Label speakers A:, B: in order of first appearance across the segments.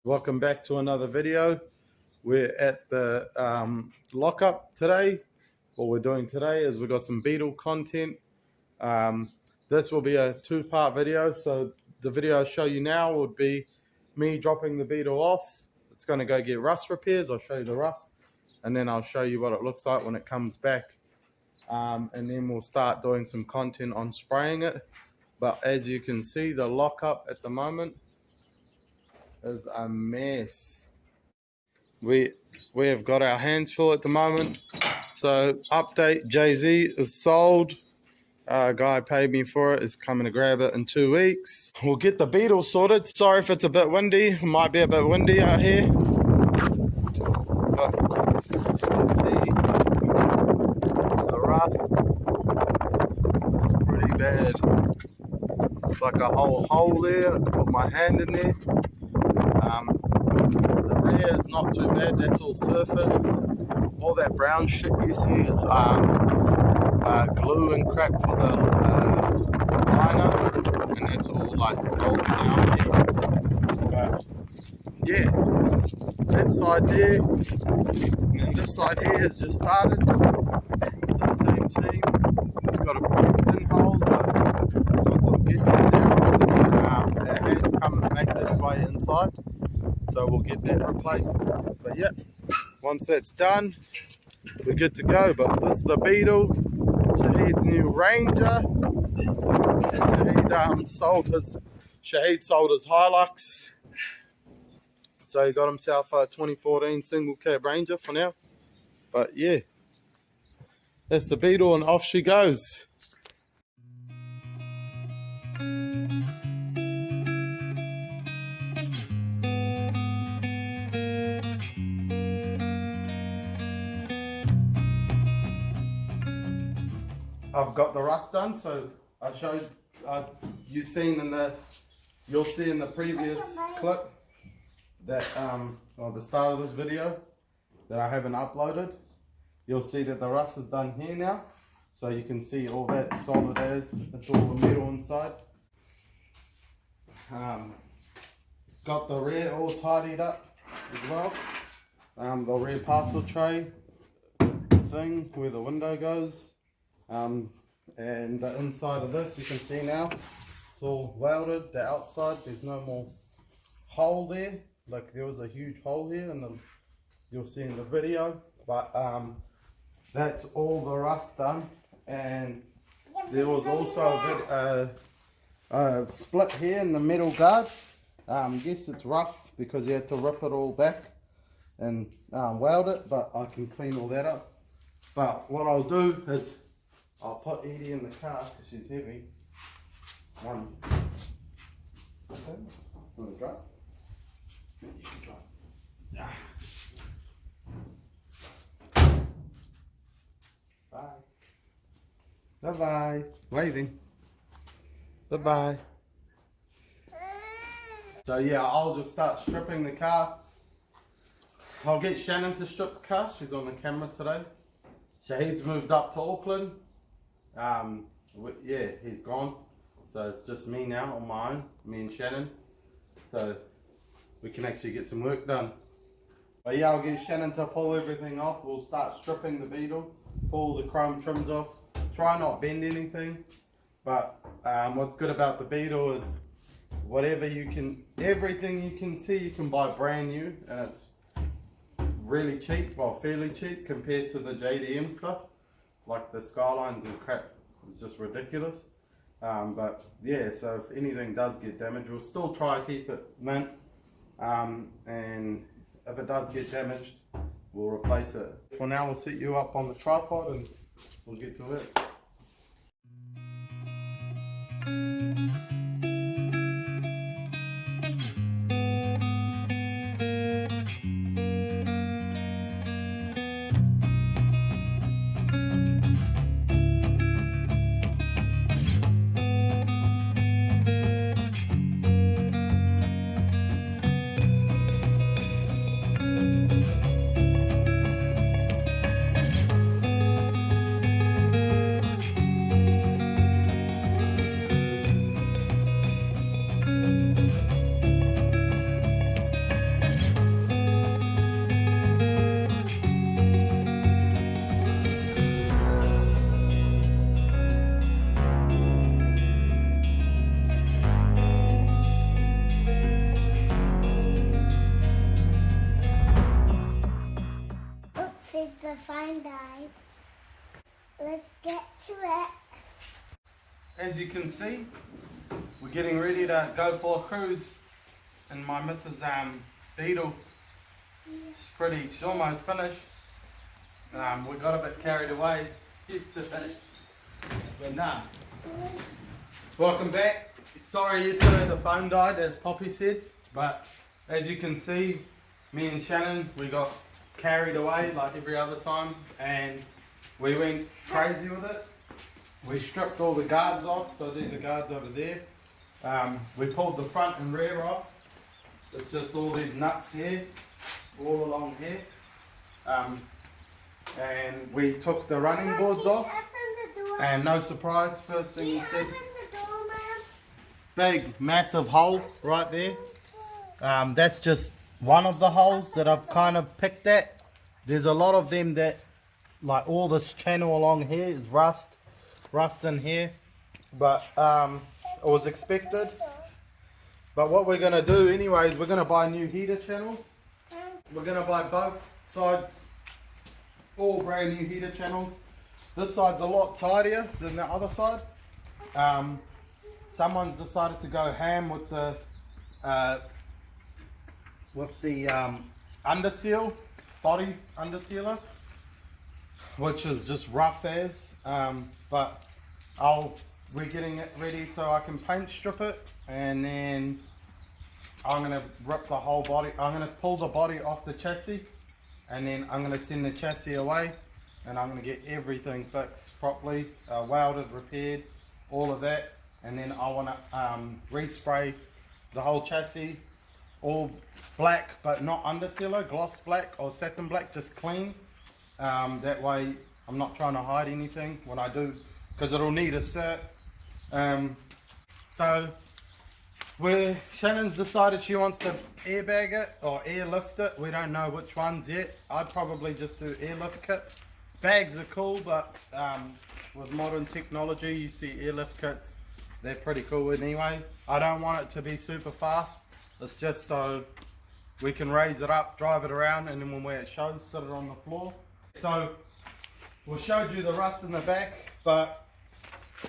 A: Welcome back to another video. We're at the lockup today. What we're doing today is we've got some Beetle content. This will be a two-part video. So the video I'll show you now would be me dropping the Beetle off. It's going to go get rust repairs. I'll show you the rust, and then I'll show you what it looks like when it comes back. And then we'll start doing some content on spraying it. But as you can see, the lockup at the moment is a mess. We have got our hands full at the moment. So update, Jay-Z is sold. Guy paid me for it, is coming to grab it in 2 weeks. We'll get the Beetle sorted. Sorry if it's a bit windy. It might be a bit windy out here. But you see, the rust is pretty bad. It's like a whole hole there. I can put my hand in there. The rear is not too bad. That's all surface. All that brown shit you see is glue and crap for the liner, and that's all like old sound here. But yeah, that side there and this side here has just started. It's the same team. It's got a few pinholes, but nothing gets it now. It has come and made its way inside, so we'll get that replaced. But yeah, once that's done, we're good to go. But this is the Beetle, Shahid's new Ranger. Shahid sold his Hilux, so he got himself a 2014 single cab Ranger for now. But yeah, that's the Beetle, and off she goes. I've got the rust done, so I showed you'll see in the previous clip that or the start of this video that I haven't uploaded. You'll see that the rust is done here now, so you can see all that solid as it's all the metal inside. Got the rear all tidied up as well. The rear parcel tray thing where the window goes. And the inside of this, you can see now, it's all welded. The outside, there's no more hole there. Like there was a huge hole here, and you'll see in the video. But that's all the rust done. And there was also a split here in the metal guard. Yes, it's rough because you had to rip it all back and weld it, but I can clean all that up. But what I'll do is I'll put Edie in the car because she's heavy. Okay. Want to drive? Yeah, you can drive. Yeah. Bye. Bye-bye. Waving. Bye-bye. So yeah, I'll just start stripping the car. I'll get Shannon to strip the car. She's on the camera today. Shahid's moved up to Auckland. Yeah, he's gone, so it's just me now on my own, me and Shannon, so we can actually get some work done. But yeah, I'll get Shannon to pull everything off. We'll start stripping the Beetle, pull the chrome trims off, try not bend anything. But what's good about the Beetle is everything you can see you can buy brand new, and it's really cheap, well fairly cheap compared to the JDM stuff. Like the skylines and crap, it's just ridiculous. But yeah, so if anything does get damaged, we'll still try to keep it mint. And if it does get damaged, we'll replace it. For now, we'll set you up on the tripod and we'll get to it.
B: the fine dye. Let's get to it.
A: As you can see, we're getting ready to go for a cruise in my Mrs. Beetle. She's almost finished. We got a bit carried away yesterday, but nah. Welcome back. Sorry yesterday the phone died, as Poppy said, but as you can see, me and Shannon, we got carried away like every other time, and we went crazy with it. We stripped all the guards off, so there's the guards over there. We pulled the front and rear off. It's just all these nuts here, all along here. And we took the running boards off. And no surprise, first thing you said, big massive hole right there. That's just one of the holes that I've kind of picked at. There's a lot of them that, like all this channel along here is rust in here, but it was expected. But what we're going to do anyways, we're going to buy new heater channels. We're going to buy both sides, all brand new heater channels. This side's a lot tidier than the other side. Someone's decided to go ham with the underseal, body undersealer, which is just rough as, but we're getting it ready so I can paint strip it, and then I'm going to rip the whole body. I'm going to pull the body off the chassis, and then I'm going to send the chassis away, and I'm going to get everything fixed properly, welded, repaired, all of that, and then I want to respray the whole chassis all black, but not undersealer, gloss black or satin black, just clean. That way I'm not trying to hide anything when I do, because it'll need a cert. So Shannon's decided she wants to airbag it or airlift it. We don't know which ones yet. I'd probably just do airlift kit. Bags are cool, but with modern technology, you see airlift kits, they're pretty cool anyway. I don't want it to be super fast. It's just so we can raise it up, drive it around, and then when we're at shows, sit it on the floor. So we showed you the rust in the back, but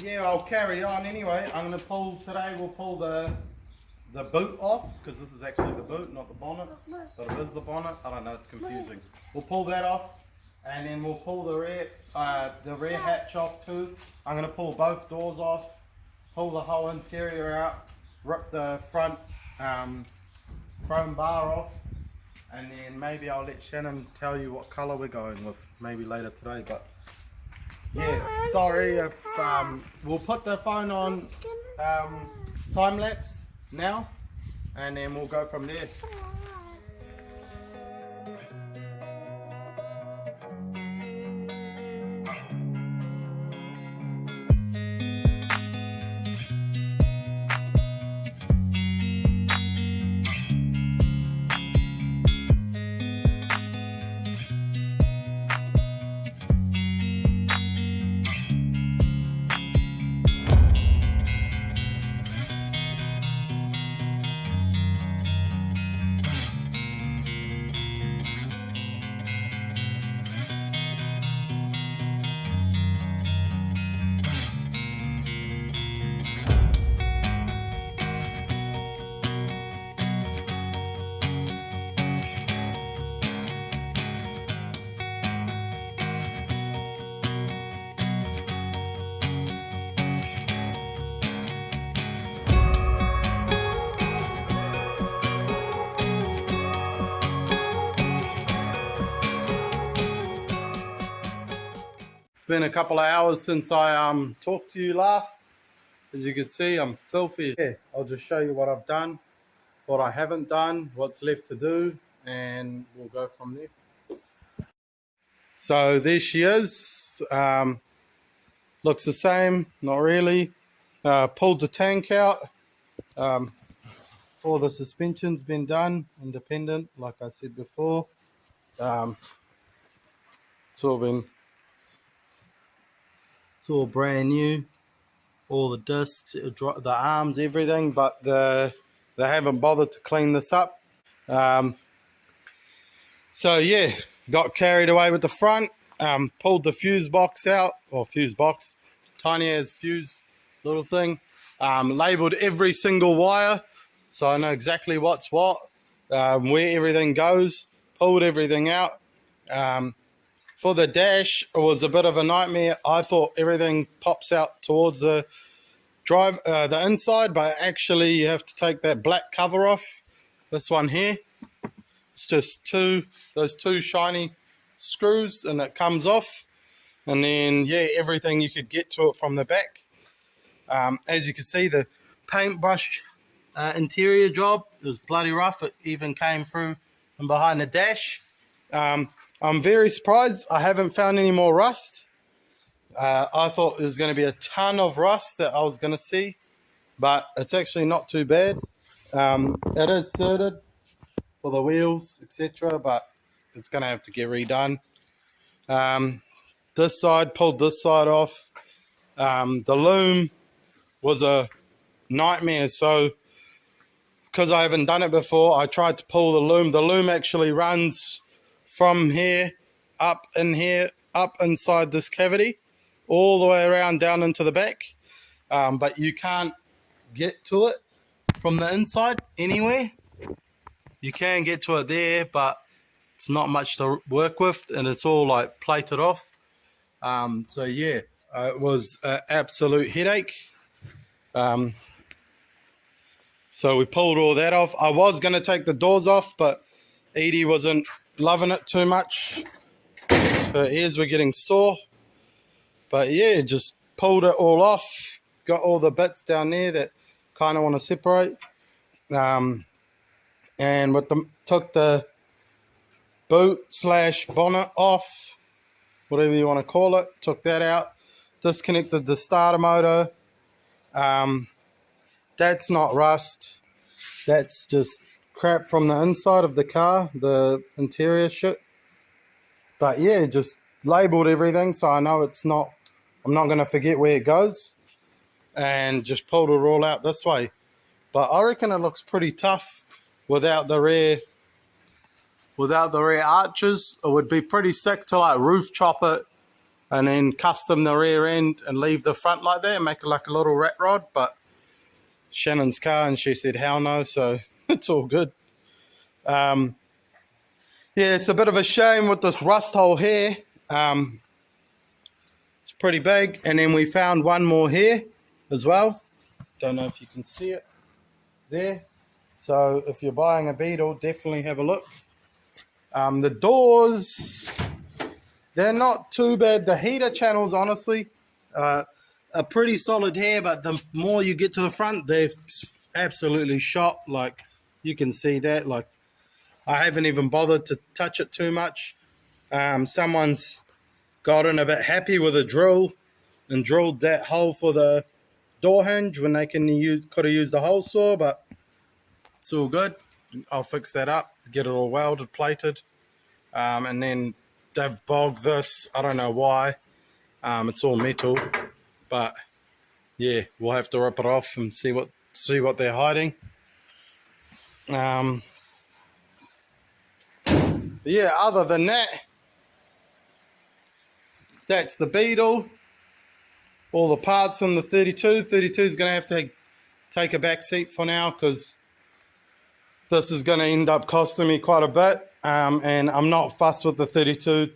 A: yeah, I'll carry on anyway. We'll pull the boot off, because this is actually the boot, not the bonnet, but it is the bonnet. I don't know, it's confusing. We'll pull that off, and then we'll pull the rear hatch off too. I'm going to pull both doors off, pull the whole interior out, rip the front chrome bar off, and then maybe I'll let Shannon tell you what colour we're going with, maybe later today. But yeah, sorry if we'll put the phone on time lapse now, and then we'll go from there. It's been a couple of hours since I talked to you last. As you can see, I'm filthy. Yeah, I'll just show you what I've done, what I haven't done, what's left to do, and we'll go from there. So there she is. Looks the same, not really. Pulled the tank out. All the suspension's been done, independent, like I said before. It's all brand new. All the discs, the arms, everything, but they haven't bothered to clean this up. So yeah, got carried away with the front, pulled the fuse box out, or fuse box, tiny as fuse little thing, labeled every single wire so I know exactly what's what, where everything goes, pulled everything out. For the dash, it was a bit of a nightmare. I thought everything pops out towards the the inside, but actually you have to take that black cover off. This one here, it's just those two shiny screws, and it comes off. And then yeah, everything you could get to it from the back. As you can see, the paintbrush interior job, it was bloody rough. It even came through and behind the dash. I'm very surprised I haven't found any more rust. I thought there was going to be a ton of rust that I was going to see, but it's actually not too bad. It is certed for the wheels, etc., but it's going to have to get redone. This side, pulled this side off. The loom was a nightmare, so because I haven't done it before, I tried to pull the loom. The loom actually runs from here, up inside this cavity, all the way around down into the back. But you can't get to it from the inside anywhere. You can get to it there, but it's not much to work with, and it's all like plated off. So yeah, it was an absolute headache. So we pulled all that off. I was going to take the doors off, but Edie wasn't loving it too much. Her ears were getting sore. But yeah, just pulled it all off. Got all the bits down there that kind of want to separate. And took the boot / bonnet off, whatever you want to call it. Took that out. Disconnected the starter motor. That's not rust. That's just crap from the inside of the car, the interior shit. But yeah, just labeled everything so I know I'm not going to forget where it goes. And just pulled it all out this way. But I reckon it looks pretty tough without the rear arches. It would be pretty sick to like roof chop it and then custom the rear end and leave the front like that and make it like a little rat rod. But Shannon's car, and she said hell no, so it's all good. Yeah, it's a bit of a shame with this rust hole here. It's pretty big. And then we found one more here as well. Don't know if you can see it there. So if you're buying a Beetle, definitely have a look. The doors, they're not too bad. The heater channels, honestly, are pretty solid here, but the more you get to the front, they're absolutely shot. Like, you can see that. Like, I haven't even bothered to touch it too much. Someone's gotten a bit happy with a drill and drilled that hole for the door hinge when they could have used the hole saw, but it's all good. I'll fix that up, get it all welded, plated, and then they've bogged this. I don't know why. It's all metal, but yeah, we'll have to rip it off and see what they're hiding. Yeah, other than that, that's the Beetle. All the parts in the 32. 32 is going to have to take a back seat for now because this is going to end up costing me quite a bit. And I'm not fussed with the 32.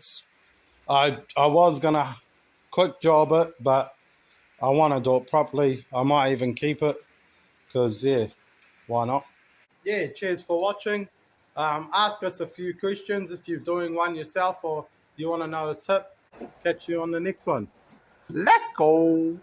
A: I was going to quick job it, but I want to do it properly. I might even keep it because, yeah, why not? Yeah, cheers for watching. Ask us a few questions if you're doing one yourself or you want to know a tip. Catch you on the next one. Let's go.